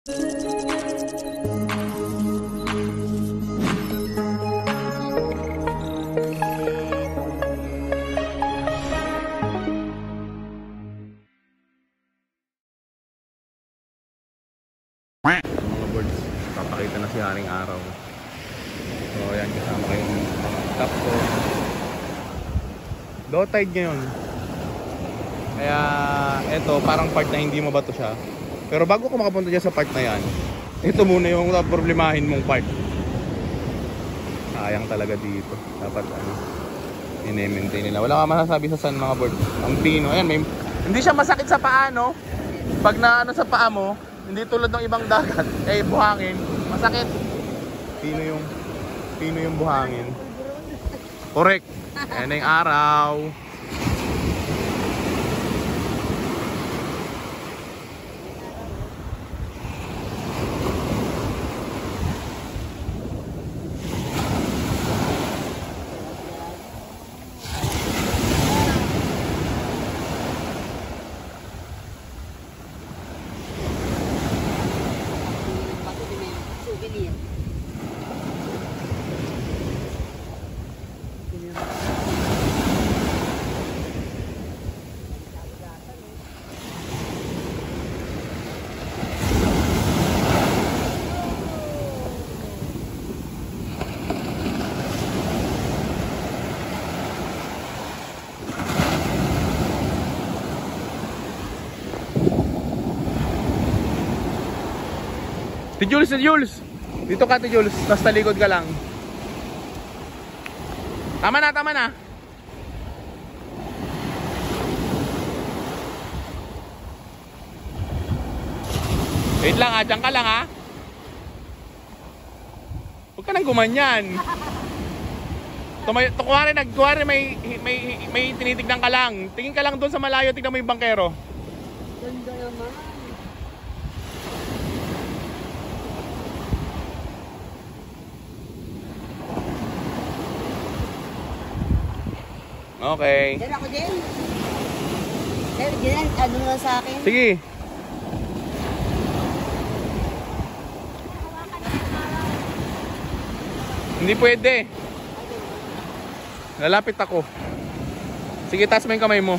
Mga birds, papakita na si Haring Araw. So ayan, kasama ko yung top ko. Low tide ngayon. Kaya eto, parang part na hindi mabato siya. Pero bago ko makapunta dyan sa part na yan, ito muna yung problemahin mong part. Sayang talaga dito. Dapat i-maintain nila. Wala ka masasabi sa sun mga birds. Ang pino, ayan, hindi siya masakit sa paa, no? Pag na sa paa mo, hindi tulad ng ibang dagat, buhangin, masakit. Pino yung buhangin. Correct. Ayan na yung araw. Si Jules! Dito ka, Jules. Tapos talikod ka lang. Tama na. Wait lang ha, dyan ka lang ha. Huwag ka nang gumanyan. Kuwari may tinitignan ka lang. Tingin ka lang doon sa malayo, tignan mo yung bangkero. Ganda naman. Okay. Diyan ako din. Diyan, ano na sa akin? Sige. Hindi pwede. Lalapit ako. Sige, taas mo yung kamay mo.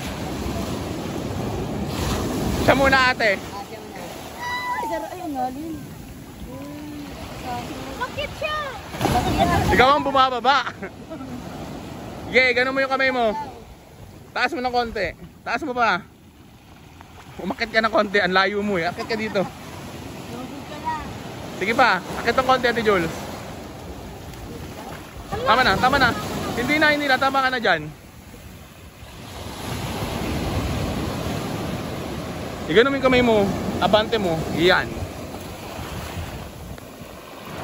Siya muna ate. Siya muna. Ay, saro, ayun, nalin. Bakit siya? Ikaw ang bumababa. Sige, ganun mo yung kamay mo. Taas mo ng konti. Taas mo pa. Umakit ka ng konti. Ang layo mo eh. Akit ka dito. Sige pa. Akit ng konti, Ate Jules. Tama na. Hindi na. Tama ka na dyan. Ganun mo yung kamay mo. Abante mo. Iyan.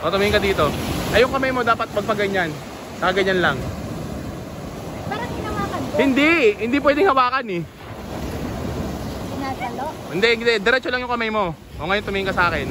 O, tumingin ka dito. Ay, yung kamay mo dapat pagpaganyan. Ganyan lang. Parang hinawakan ko. Hindi pwedeng hawakan eh. Sinasalo? Hindi, diretso lang yung kamay mo. O ngayon tumingin ka sa akin.